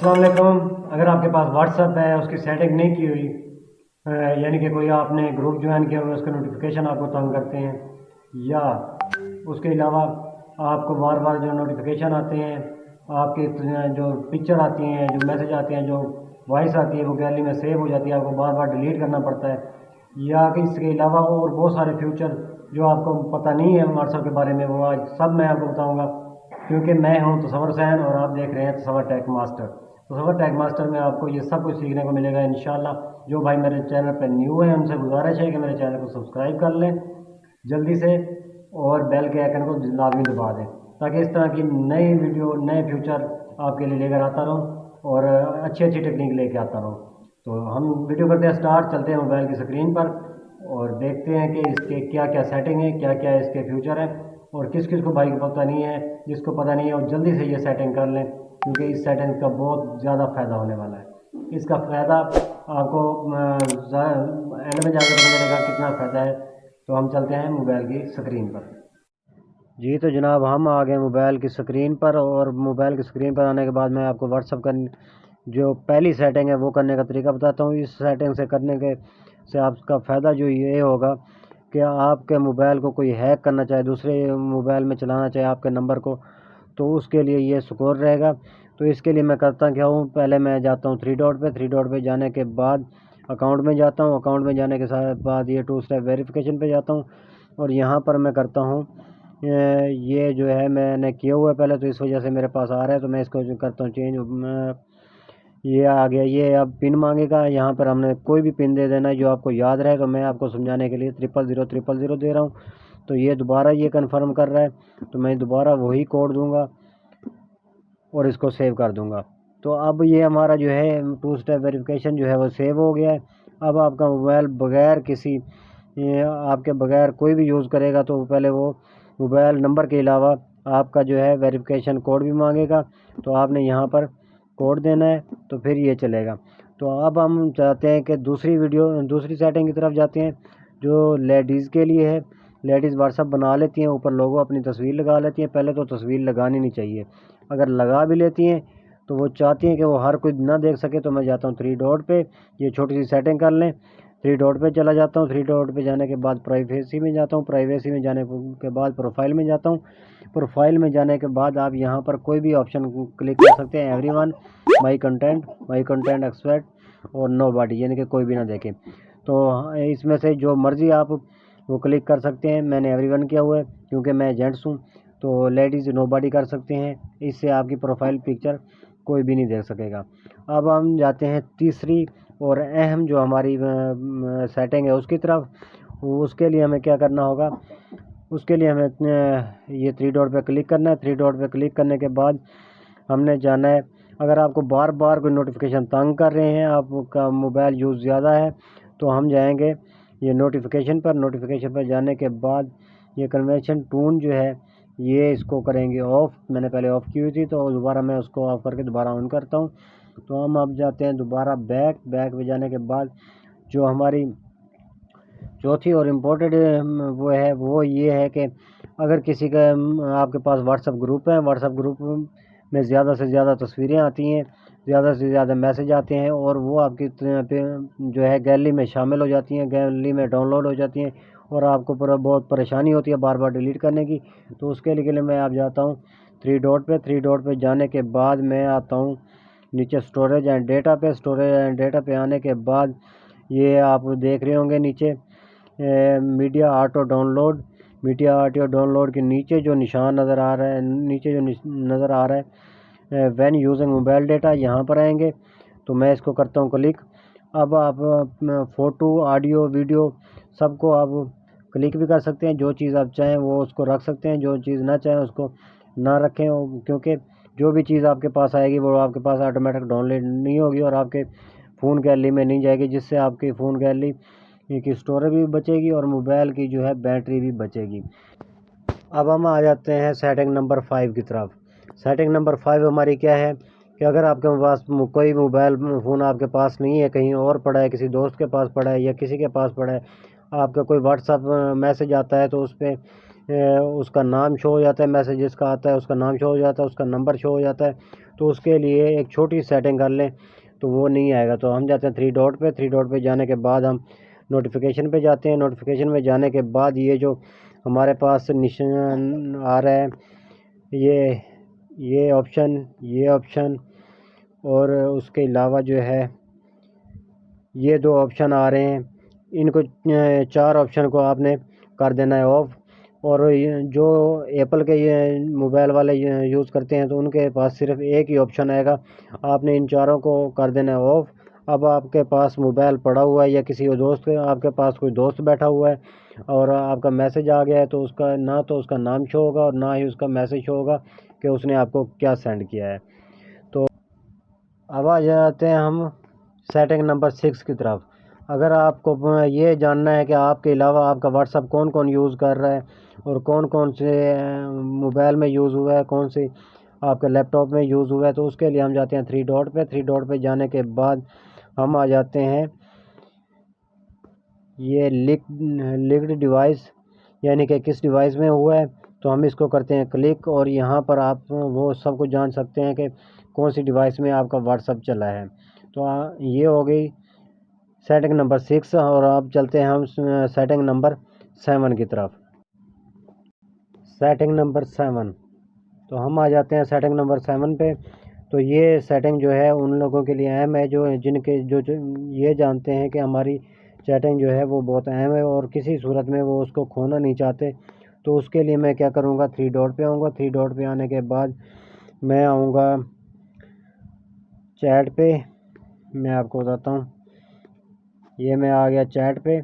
अस्सलाम वालेकुम। अगर आपके पास व्हाट्सअप है, उसकी सेटिंग नहीं की हुई, यानी कि कोई आपने ग्रुप ज्वाइन किया हुआ है, उसका नोटिफिकेशन आपको तंग करते हैं, या उसके अलावा आपको बार बार जो नोटिफिकेशन आते हैं, आपके जो पिक्चर आती हैं, जो मैसेज आते हैं, जो वॉइस आती है, वो गैलरी में सेव हो जाती है, आपको बार बार डिलीट करना पड़ता है, या कि इसके अलावा और बहुत सारे फ्यूचर जो आपको पता नहीं है व्हाट्सअप के बारे में, वो आज सब मैं आपको बताऊँगा। क्योंकि मैं हूं तसव्वुर हुसैन और आप देख रहे हैं तसव्वुर टेक मास्टर। तसव्वुर टेक मास्टर में आपको ये सब कुछ सीखने को मिलेगा इंशाल्लाह। जो भाई मेरे चैनल पर न्यू है, उनसे गुजारिश है कि मेरे चैनल को सब्सक्राइब कर लें जल्दी से, और बेल के आइकन को लाजमी दबा दें, ताकि इस तरह की नई वीडियो, नए फ्यूचर आपके लिए लेकर आता रहूँ और अच्छी अच्छी टेक्निक लेके आता रहूँ। तो हम वीडियो करते हैं स्टार्ट, चलते हैं मोबाइल की स्क्रीन पर और देखते हैं कि इसके क्या क्या सेटिंग है, क्या क्या इसके फ्यूचर है, और किस किस को भाई को पता नहीं है। जिसको पता नहीं है वो जल्दी से ये सेटिंग कर लें, क्योंकि इस सेटिंग का बहुत ज़्यादा फ़ायदा होने वाला है। इसका फ़ायदा आपको एंड में जाकर पता चलेगा कितना फ़ायदा है। तो हम चलते हैं मोबाइल की स्क्रीन पर। जी तो जनाब, हम आ गए मोबाइल की स्क्रीन पर, और मोबाइल की स्क्रीन पर आने के बाद मैं आपको व्हाट्सअप का जो पहली सेटिंग है वो करने का तरीका बताता हूँ। इस सेटिंग से करने के से आपका फ़ायदा जो ये होगा कि आपके मोबाइल को कोई हैक करना चाहे, दूसरे मोबाइल में चलाना चाहे आपके नंबर को, तो उसके लिए ये सिक्योर रहेगा। तो इसके लिए मैं करता क्या हूँ, पहले मैं जाता हूँ थ्री डॉट पे जाने के बाद अकाउंट में जाता हूँ। अकाउंट में जाने के साथ बाद ये टू स्टेप वेरिफिकेशन पे जाता हूँ, और यहाँ पर मैं करता हूँ ये जो है मैंने किया हुआ है पहले, तो इस वजह से मेरे पास आ रहा है, तो मैं इसको जो करता हूँ चेंज। ये आ गया। ये अब पिन मांगेगा, यहाँ पर हमने कोई भी पिन दे देना है जो आपको याद रहे। तो मैं आपको समझाने के लिए 000 दे रहा हूँ। तो ये दोबारा ये कंफर्म कर रहा है, तो मैं दोबारा वही कोड दूंगा और इसको सेव कर दूंगा। तो अब ये हमारा जो है टू स्टेप वेरिफिकेशन जो है वो सेव हो गया है। अब आपका मोबाइल बगैर किसी आपके बगैर कोई भी यूज़ करेगा, तो पहले वो मोबाइल नंबर के अलावा आपका जो है वेरिफिकेशन कोड भी मांगेगा, तो आपने यहाँ पर कोड देना है, तो फिर ये चलेगा। तो अब हम चाहते हैं कि दूसरी सेटिंग की तरफ जाते हैं, जो लेडीज़ के लिए है। लेडीज़ व्हाट्सअप बना लेती हैं, ऊपर लोगो अपनी तस्वीर लगा लेती हैं। पहले तो तस्वीर लगानी नहीं चाहिए, अगर लगा भी लेती हैं तो वो चाहती हैं कि वो हर कोई ना देख सके। तो मैं जाता हूँ थ्री डॉट पे, ये छोटी सी सेटिंग कर लें। थ्री डॉट पे चला जाता हूँ। थ्री डॉट पे जाने के बाद प्राइवेसी में जाता हूँ। प्राइवेसी में जाने के बाद प्रोफाइल में जाता हूँ। प्रोफाइल में जाने के बाद आप यहाँ पर कोई भी ऑप्शन क्लिक कर सकते हैं। एवरीवन, माई कंटेंट एक्सपर्ट और नो बॉडी, यानी कि कोई भी ना देखे। तो इसमें से जो मर्ज़ी आप वो क्लिक कर सकते हैं। मैंने एवरीवन किया हुआ है क्योंकि मैं जेंट्स हूँ। तो लेडीज़ नो बॉडी कर सकते हैं, इससे आपकी प्रोफाइल पिक्चर कोई भी नहीं देख सकेगा। अब हम जाते हैं तीसरी और अहम जो हमारी सेटिंग है उसकी तरफ। उसके लिए हमें क्या करना होगा, उसके लिए हमें ये थ्री डॉट पे क्लिक करना है। थ्री डॉट पे क्लिक करने के बाद हमने जाना है, अगर आपको बार बार कोई नोटिफिकेशन तंग कर रहे हैं, आपका मोबाइल यूज़ ज़्यादा है, तो हम जाएंगे ये नोटिफिकेशन पर जाने के बाद ये कन्वेंशन टून जो है ये इसको करेंगे ऑफ़। मैंने पहले ऑफ़ की हुई थी, तो दोबारा मैं उसको ऑफ़ करके दोबारा ऑन करता हूँ। तो हम अब जाते हैं दोबारा बैक पे जाने के बाद जो हमारी चौथी और इम्पोर्टेंट वो ये है कि अगर किसी का आपके पास व्हाट्सअप ग्रुप है, व्हाट्सअप ग्रुप में ज़्यादा से ज़्यादा तस्वीरें आती हैं, ज़्यादा से ज़्यादा मैसेज आते हैं, और वो आपकी जो है गैलरी में शामिल हो जाती हैं, गैलरी में डाउनलोड हो जाती हैं, और आपको बहुत परेशानी होती है बार बार डिलीट करने की। तो उसके लिए मैं आप जाता हूँ थ्री डॉट पे जाने के बाद मैं आता हूँ नीचे स्टोरेज एंड डेटा पे आने के बाद ये आप देख रहे होंगे नीचे मीडिया ऑटो डाउनलोड के नीचे जो निशान नज़र आ रहा है, नज़र आ रहा है व्हेन यूजिंग मोबाइल डेटा, यहाँ पर आएंगे। तो मैं इसको करता हूँ क्लिक। अब आप फ़ोटो, ऑडियो, वीडियो सबको आप क्लिक भी कर सकते हैं। जो चीज़ आप चाहें वो उसको रख सकते हैं, जो चीज़ ना चाहें उसको ना रखें, क्योंकि जो भी चीज़ आपके पास आएगी वो आपके पास ऑटोमेटिक डाउनलोड नहीं होगी और आपके फ़ोन गैलरी में नहीं जाएगी, जिससे आपकी फ़ोन गैलरी की स्टोरेज भी बचेगी और मोबाइल की जो है बैटरी भी बचेगी। अब हम आ जाते हैं सेटिंग नंबर 5 की तरफ। सेटिंग नंबर 5 हमारी क्या है कि अगर आपके पास कोई मोबाइल फ़ोन आपके पास नहीं है, कहीं और पड़ा है, किसी दोस्त के पास पड़ा है या किसी के पास पड़ा है, आपका कोई व्हाट्सअप मैसेज आता है, तो उस पर उसका नाम शो हो जाता है, मैसेज जिसका आता है उसका नाम शो हो जाता है, उसका नंबर शो हो जाता है। तो उसके लिए एक छोटी सेटिंग कर लें तो वो नहीं आएगा। तो हम जाते हैं थ्री डॉट पे जाने के बाद हम नोटिफिकेशन पे जाते हैं। नोटिफिकेशन में जाने के बाद ये जो हमारे पास निशान आ रहा है, ये ऑप्शन और उसके अलावा जो है ये दो ऑप्शन आ रहे हैं, इनको चार ऑप्शन को आपने कर देना है ऑफ। और जो एप्पल के ये मोबाइल वाले यूज़ करते हैं तो उनके पास सिर्फ एक ही ऑप्शन आएगा, आपने इन चारों को कर देना है ऑफ। अब आपके पास मोबाइल पड़ा हुआ है या किसी दोस्त आपके पास कोई दोस्त बैठा हुआ है और आपका मैसेज आ गया है तो उसका ना तो उसका नाम शो होगा और ना ही उसका मैसेज शो होगा कि उसने आपको क्या सेंड किया है। तो अब आ जाते हैं हम सेटिंग नंबर 6 की तरफ। अगर आपको ये जानना है कि आपके अलावा आपका व्हाट्सअप कौन कौन यूज़ कर रहा है और कौन कौन से मोबाइल में यूज़ हुआ है, कौन सी आपके लैपटॉप में यूज़ हुआ है, तो उसके लिए हम जाते हैं थ्री डॉट पे जाने के बाद हम आ जाते हैं ये लिंक्ड डिवाइस, यानी कि किस डिवाइस में हुआ है। तो हम इसको करते हैं क्लिक और यहाँ पर आप वो सब कुछ जान सकते हैं कि कौन सी डिवाइस में आपका व्हाट्सअप चला है। तो ये हो गई सेटिंग नंबर 6 और अब चलते हैं हम सेटिंग नंबर 7 की तरफ। सेटिंग नंबर 7, तो हम आ जाते हैं सेटिंग नंबर 7 पे। तो ये सेटिंग जो है उन लोगों के लिए अहम है जो जिनके जो ये जानते हैं कि हमारी चैटिंग जो है वो बहुत अहम है और किसी सूरत में वो उसको खोना नहीं चाहते। तो उसके लिए मैं क्या करूँगा, थ्री डॉट पे आऊँगा। थ्री डॉट पे आने के बाद मैं आऊँगा चैट पे। मैं आपको बताता हूँ, ये मैं आ गया चैट पे।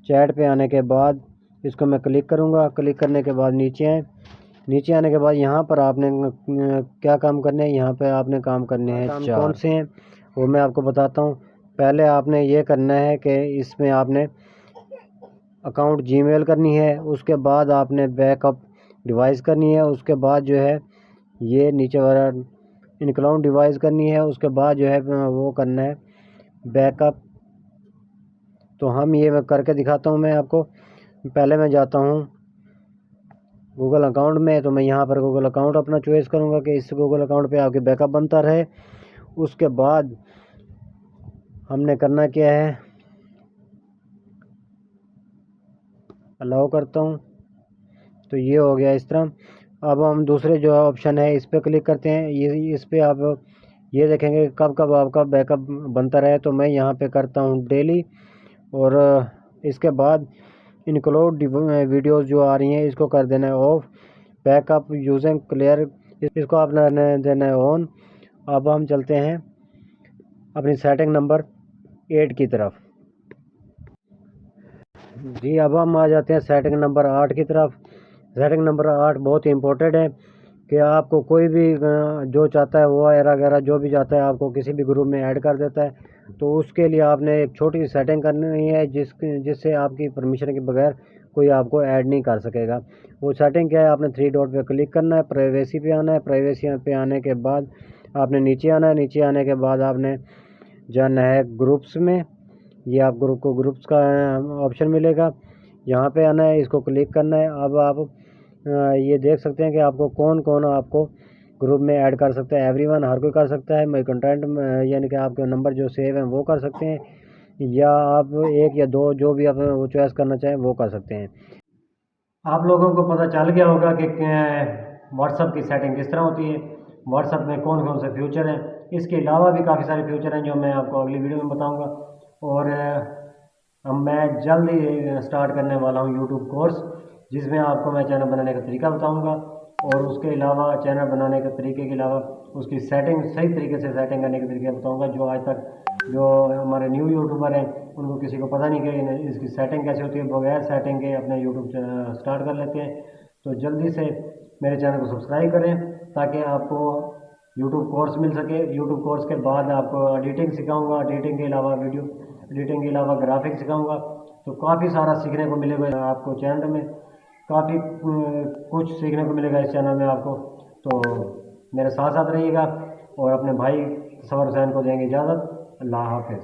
चैट पे आने के बाद इसको मैं क्लिक करूँगा। क्लिक करने के बाद नीचे आने के बाद यहाँ पर आपने क्या काम करने हैं, यहाँ पे आपने काम करने हैं चार। कौन से हैं वो मैं आपको बताता हूँ। पहले आपने ये करना है कि इसमें आपने अकाउंट जीमेल करनी है, उसके बाद आपने बैकअप डिवाइस करनी है, उसके बाद जो है ये नीचे वाला इनक्लाउड डिवाइस करनी है, उसके बाद जो है वो करना है बैकअप। तो हम ये मैं करके दिखाता हूँ मैं आपको। पहले मैं जाता हूँ गूगल अकाउंट में, तो मैं यहाँ पर गूगल अकाउंट अपना चॉइस करूँगा कि इस गूगल अकाउंट पे आपके बैकअप बनता रहे। उसके बाद हमने करना क्या है, अलाउ करता हूँ। तो ये हो गया इस तरह। अब हम दूसरे जो ऑप्शन है इस पर क्लिक करते हैं। ये इस पर आप ये देखेंगे कब कब आपका बैकअप बनता रहे। तो मैं यहाँ पे करता हूँ डेली और इसके बाद इनक्लूड वीडियोस जो आ रही हैं इसको कर देना है ऑफ। बैकअप यूजिंग क्लियर इसको आप देना है ऑन। अब हम चलते हैं अपनी सेटिंग नंबर 8 की तरफ। जी अब हम आ जाते हैं सेटिंग नंबर 8 की तरफ। सेटिंग नंबर 8 बहुत ही इम्पोर्टेंट है कि आपको कोई भी जो चाहता है वो वगैरह जो भी चाहता है आपको किसी भी ग्रुप में ऐड कर देता है। तो उसके लिए आपने एक छोटी सी सेटिंग करनी है जिससे आपकी परमिशन के बगैर कोई आपको ऐड नहीं कर सकेगा। वो सेटिंग क्या है, आपने थ्री डॉट पे क्लिक करना है, प्राइवेसी पे आना है। प्राइवेसी पे आने के बाद आपने नीचे आना है। नीचे आने के बाद आपने जाना है ग्रुप्स में। ये आप ग्रुप्स का ऑप्शन मिलेगा, यहाँ पे आना है, इसको क्लिक करना है। अब आप ये देख सकते हैं कि आपको कौन कौन आपको ग्रुप में ऐड कर सकता है। एवरीवन हर कोई कर सकता है। माई कंटेंट यानी कि आपके नंबर जो सेव हैं वो कर सकते हैं, या आप एक या दो जो भी आप वो चॉइस करना चाहें वो कर सकते हैं। आप लोगों को पता चल गया होगा कि व्हाट्सअप की सेटिंग किस तरह होती है, व्हाट्सअप में कौन कौन से फ्यूचर हैं। इसके अलावा भी काफ़ी सारे फ्यूचर हैं जो मैं आपको अगली वीडियो में बताऊंगा। और अब मैं जल्द ही स्टार्ट करने वाला हूँ यूट्यूब कोर्स, जिसमें आपको मैं चैनल बनाने का तरीका बताऊंगा और उसके अलावा चैनल बनाने के तरीके के अलावा उसकी सेटिंग सही तरीके से सेटिंग करने के तरीके बताऊंगा। जो आज तक जो हमारे न्यू यूट्यूबर हैं उनको किसी को पता नहीं कि इसकी सेटिंग कैसे होती है, बगैर सेटिंग के अपने यूट्यूब स्टार्ट कर लेते हैं। तो जल्दी से मेरे चैनल को सब्सक्राइब करें ताकि आपको यूट्यूब कोर्स मिल सके। यूट्यूब कोर्स के बाद आपको एडिटिंग सिखाऊंगा, एडिटिंग के अलावा वीडियो एडिटिंग के अलावा ग्राफिक्स सिखाऊंगा। तो काफ़ी सारा सीखने को मिलेगा आपको चैनल में, काफ़ी कुछ सीखने को मिलेगा इस चैनल में आपको। तो मेरे साथ साथ रहिएगा और अपने भाई तस्वर हुसैन को देंगे इजाज़त। अल्लाह हाफिज़।